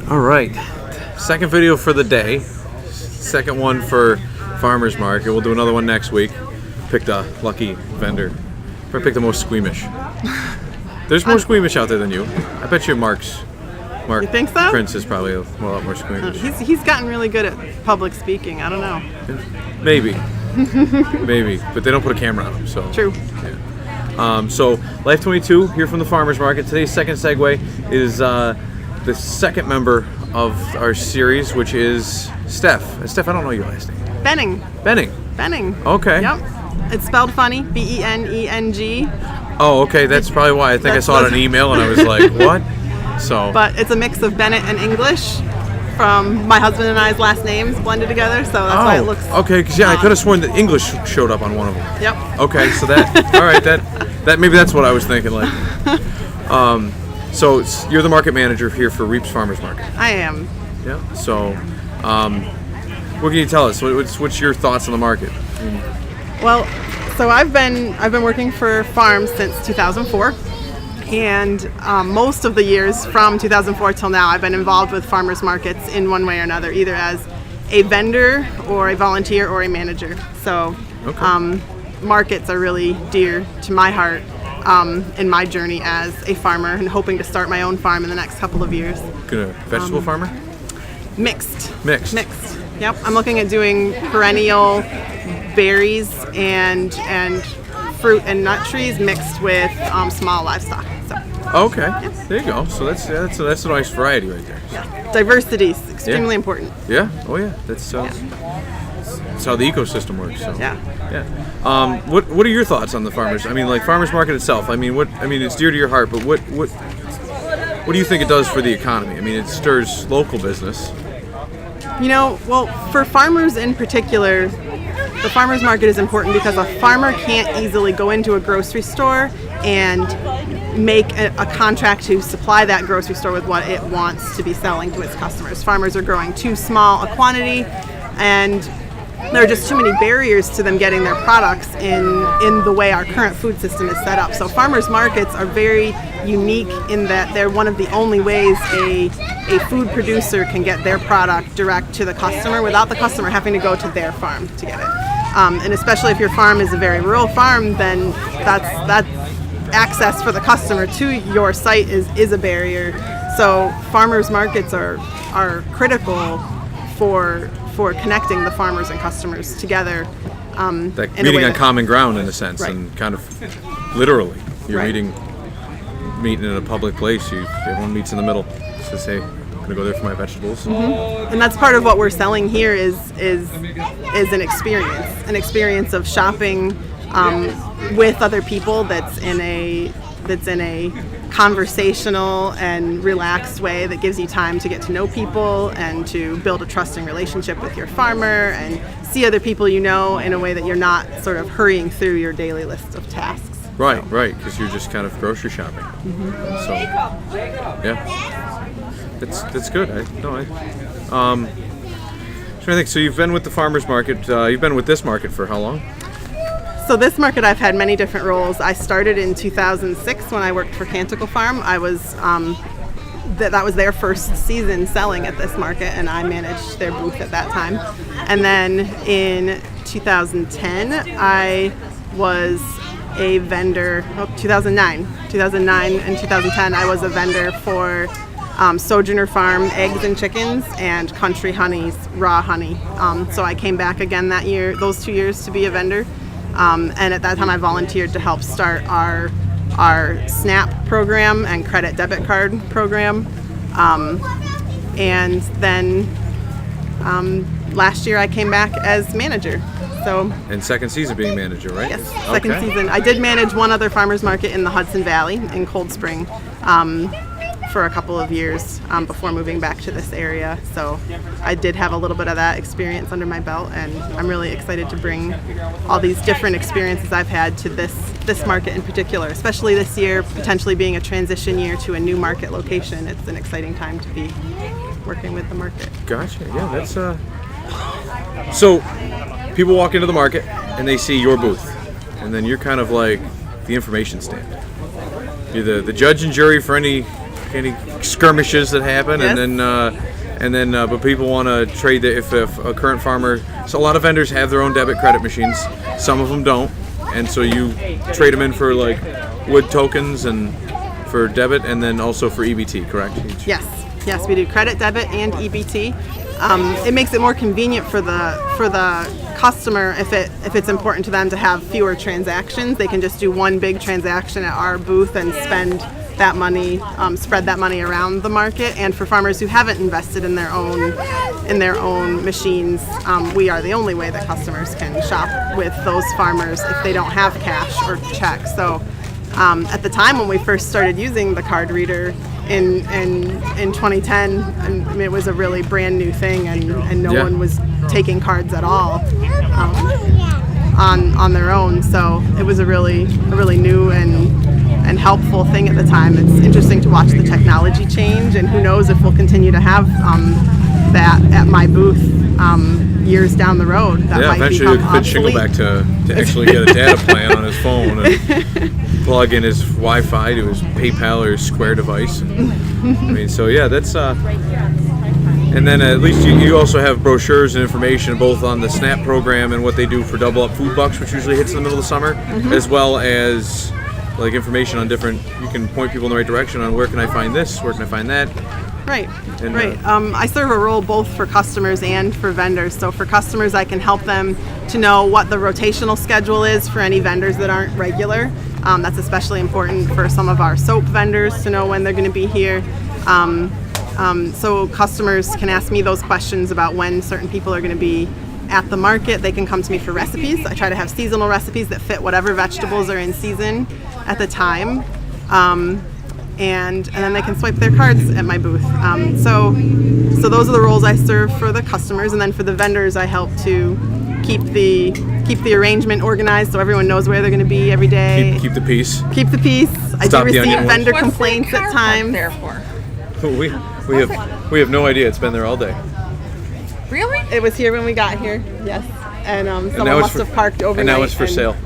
All right, second video for the day. Second one for Farmers Market. We'll do another one next week. Picked a lucky vendor. Probably picked the most squeamish. There's more squeamish out there than you. I bet you Mark You think so? Prince is probably a lot more squeamish. He's gotten really good at public speaking. I don't know. Maybe. Maybe. But they don't put a camera on him, so. True. Yeah. So, Life22 here from the Farmers Market. Today's second segue is the second member of our series, which is Steph. Steph, I don't know your last name. Beneng. Beneng. Okay. Yep. It's spelled funny. Beneng. Oh, okay. That's probably why. I think I saw it in an email and I was like, what? So. But it's a mix of Bennett and English from my husband and I's last names blended together, so that's why it looks. Okay, because I could have sworn that English showed up on one of them. Yep. Okay, so that. All right, that maybe that's what I was thinking. Like. So you're the market manager here for REAP's Farmers Market. I am. Yeah. So, what can you tell us? What's your thoughts on the market? Well, so I've been working for farms since 2004, and most of the years from 2004 till now, I've been involved with farmers markets in one way or another, either as a vendor or a volunteer or a manager. So, markets are really dear to my heart. In my journey as a farmer and hoping to start my own farm in the next couple of years. Good vegetable farmer? Mixed. Yep. I'm looking at doing perennial berries and fruit and nut trees mixed with small livestock. So. Okay. Yes. There you go. So that's a nice variety right there. Yeah. Diversity is extremely important. Yeah. Oh yeah. That's how the ecosystem works. So. Yeah. What are your thoughts on the farmers? I mean, like farmers market itself. I mean, it's dear to your heart, but what do you think it does for the economy? I mean, it stirs local business. Well, for farmers in particular, the farmers market is important because a farmer can't easily go into a grocery store and make a contract to supply that grocery store with what it wants to be selling to its customers. Farmers are growing too small a quantity, and there are just too many barriers to them getting their products in the way our current food system is set up. So farmers markets are very unique in that they're one of the only ways a food producer can get their product direct to the customer without the customer having to go to their farm to get it. And especially if your farm is a very rural farm, then that access for the customer to your site is a barrier. So farmers markets are critical for connecting the farmers and customers together. Like meeting on common ground in a sense, and kind of literally, you're meeting in a public place. Everyone meets in the middle. Says, hey, I'm gonna go there for my vegetables. Mm-hmm. And that's part of what we're selling here is an experience of shopping with other people that's in a conversational and relaxed way that gives you time to get to know people and to build a trusting relationship with your farmer and see other people in a way that you're not sort of hurrying through your daily list of tasks. Right, because you're just kind of grocery shopping. Mm-hmm. So, yeah, that's good. I think so. You've been with the farmers market. You've been with this market for how long? So this market, I've had many different roles. I started in 2006 when I worked for Canticle Farm. I was that was their first season selling at this market, and I managed their booth at that time. And then in 2010, I was a vendor. 2009 and 2010, I was a vendor for Sojourner Farm eggs and chickens and Country Honey's raw honey. So I came back again those 2 years to be a vendor. And at that time, I volunteered to help start our SNAP program and credit debit card program. And then last year, I came back as manager. And second season being manager, right? Yes, second season. I did manage one other farmers market in the Hudson Valley in Cold Spring for a couple of years before moving back to this area. So I did have a little bit of that experience under my belt, and I'm really excited to bring all these different experiences I've had to this market in particular, especially this year, potentially being a transition year to a new market location. It's an exciting time to be working with the market. Gotcha. Yeah, that's so people walk into the market and they see your booth, and then you're kind of like the information stand. You're the judge and jury for any skirmishes that happen, Yes. and then but people want to trade if a current farmer. So a lot of vendors have their own debit credit machines. Some of them don't, and so you trade them in for like wood tokens and for debit, and then also for EBT, correct? Yes, we do credit, debit, and EBT. It makes it more convenient for the customer if it's important to them to have fewer transactions. They can just do one big transaction at our booth and spend that money, spread that money around the market. And for farmers who haven't invested in their own machines, we are the only way that customers can shop with those farmers if they don't have cash or check. So at the time when we first started using the card reader in 2010, and it was a really brand new thing, and no one was taking cards at all on their own. So it was a really new and helpful thing at the time. It's interesting to watch the technology change, and who knows if we'll continue to have that at my booth years down the road. That might eventually become you could Shingleback to actually get a data plan on his phone and plug in his Wi-Fi to his PayPal or his Square device. I mean, so yeah, that's and then at least you also have brochures and information both on the SNAP program and what they do for Double Up Food Bucks, which usually hits in the middle of the summer, as well as like information on different. You can point people in the right direction on where can I find this, where can I find that. Right, And, right. I serve a role both for customers and for vendors. So for customers, I can help them to know what the rotational schedule is for any vendors that aren't regular. That's especially important for some of our soap vendors to know when they're going to be here. So customers can ask me those questions about when certain people are going to be at the market. They can come to me for recipes. I try to have seasonal recipes that fit whatever vegetables are in season at the time. And then they can swipe their cards at my booth. So those are the roles I serve for the customers, and then for the vendors, I help to keep the arrangement organized so everyone knows where they're going to be every day. Keep the peace. Keep the peace. I do receive vendor What's complaints the car at park times. there for? We have no idea. It's been there all day. Really? It was here when we got here. Yes, and someone now it's must have parked overnight. And now it's for sale.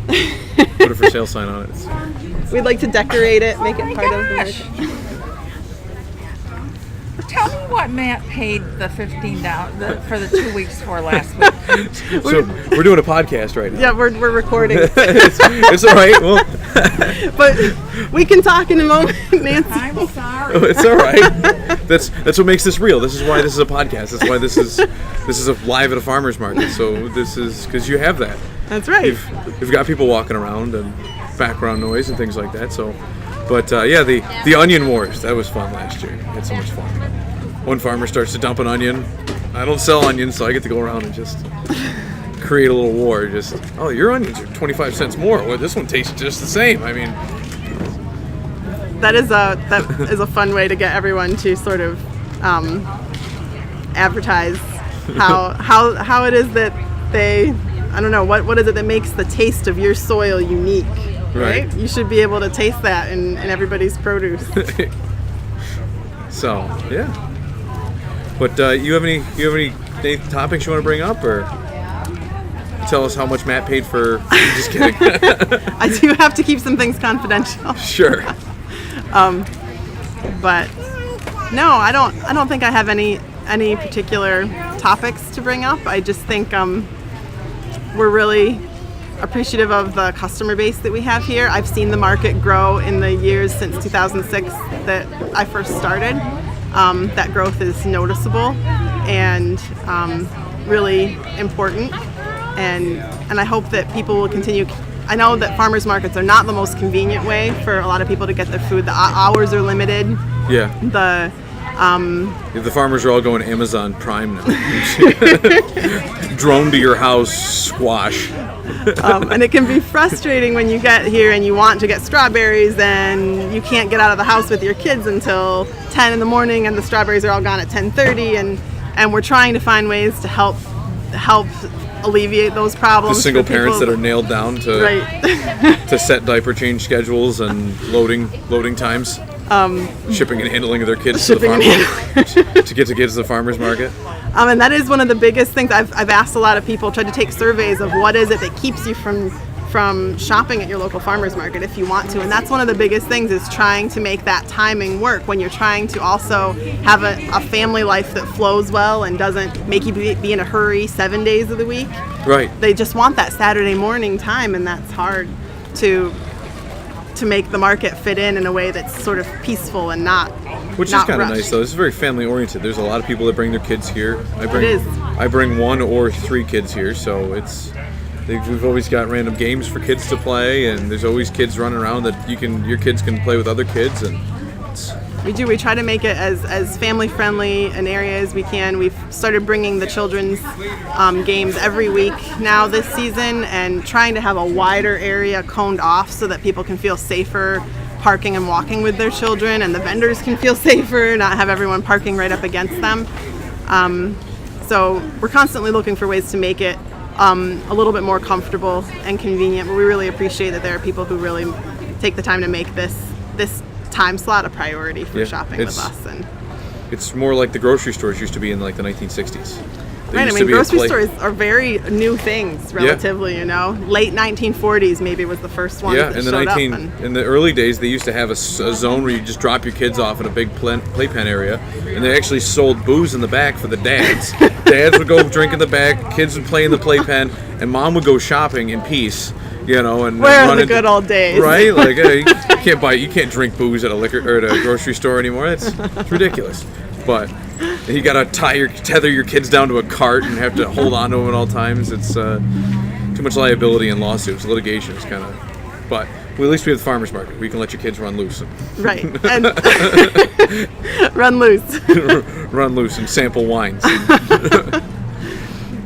Put a for sale sign on it. We'd like to decorate it, make it part of the gosh. market. Tell me what Matt paid the $15 for the 2 weeks for last week. So we're doing a podcast right now. Yeah, we're recording, It's all right. Well, but we can talk in a moment, Nancy. I'm sorry. it's all right. That's what makes this real. This is why this is a podcast. That's why this is a live at a farmer's market. So this is because you have that. That's right. You've got people walking around and background noise and things like that. So, but yeah, the onion wars, that was fun last year. We had so much fun. One farmer starts to dump an onion. I don't sell onions, so I get to go around and just create a little war. Just, oh, your onions are 25 cents more. Well, this one tastes just the same. I mean, that is a fun way to get everyone to sort of advertise how it is that they, I don't know, what is it that makes the taste of your soil unique, right? You should be able to taste that in everybody's produce. so yeah. But you have any topics you want to bring up, or tell us how much Matt paid for? Just kidding. I do have to keep some things confidential. Sure. But no, I don't think I have any particular topics to bring up. I just think we're really appreciative of the customer base that we have here. I've seen the market grow in the years since 2006 that I first started. That growth is noticeable and really important, and I hope that people will continue. I know that farmers markets are not the most convenient way for a lot of people to get their food. The hours are limited. Yeah. The farmers are all going Amazon Prime now. Drone to your house, squash. and it can be frustrating when you get here and you want to get strawberries and you can't get out of the house with your kids until 10 in the morning, and the strawberries are all gone at 10:30, and we're trying to find ways to help alleviate those problems. The single for people. parents that are nailed down to Right. to set diaper change schedules and loading times. Shipping and handling of their kids to the farm to get to kids to the farmer's market. And that is one of the biggest things. I've asked a lot of people, tried to take surveys of what is it that keeps you from from shopping at your local farmers market if you want to. And that's one of the biggest things, is trying to make that timing work when you're trying to also have a family life that flows well and doesn't make you be in a hurry 7 days of the week. Right. They just want that Saturday morning time, and that's hard to make the market fit in a way that's sort of peaceful and not Which not is kind of rushed. nice, though. This is very family oriented. There's a lot of people that bring their kids here. It is. I bring 1 or 3 kids here, so we've always got random games for kids to play, and there's always kids running around that your kids can play with other kids, and We do. We try to make it as family friendly an area as we can. We've started bringing the children's games every week now this season, and trying to have a wider area coned off so that people can feel safer parking and walking with their children, and the vendors can feel safer, not have everyone parking right up against them. So we're constantly looking for ways to make it a little bit more comfortable and convenient, but we really appreciate that there are people who really take the time to make this time slot a priority for shopping with us. And it's more like the grocery stores used to be in like the 1960s. right, I mean, grocery stores are very new things, relatively. You know, late 1940s maybe was the first one. Yeah, that in the showed up, in the early days, they used to have a zone where you just drop your kids off in a big playpen area, and they actually sold booze in the back for the dads. Dads would go drink in the back, kids would play in the playpen, and mom would go shopping in peace. You know, and where are run the good old days? Right? Like, you can't drink booze at a liquor or at a grocery store anymore. It's ridiculous. But you gotta tether your kids down to a cart and have to hold on to them at all times. It's too much liability and lawsuits, litigation is kind of. But at least we have the farmers market. We can let your kids run loose. Right. And run loose. Run loose and sample wines.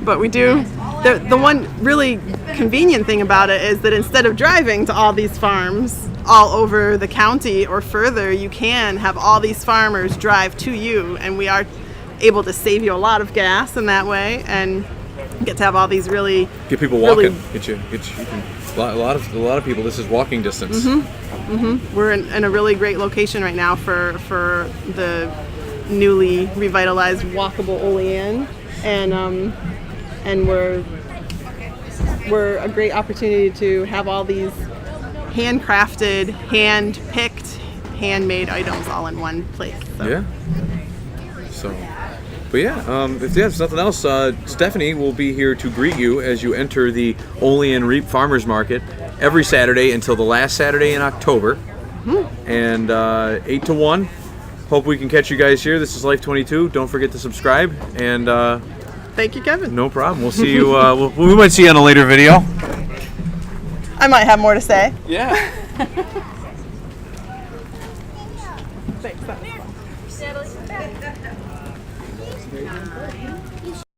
But we do. The one really convenient thing about it is that instead of driving to all these farms all over the county or further, you can have all these farmers drive to you, and we are able to save you a lot of gas in that way, and get to have all these really get people walking. A lot of people. This is walking distance. We're in a really great location right now for the newly revitalized walkable Olean, and we're a great opportunity to have all these handcrafted, hand-picked, handmade items all in one place. So. Yeah. So, but yeah, if there's nothing else, Stephanie will be here to greet you as you enter the Olean REAP Farmers Market every Saturday until the last Saturday in October, and 8 to 1. Hope we can catch you guys here. This is Life22. Don't forget to subscribe, and thank you, Kevin. No problem. We'll see you. We might see you on a later video. I might have more to say. Yeah. Thanks. That was fun.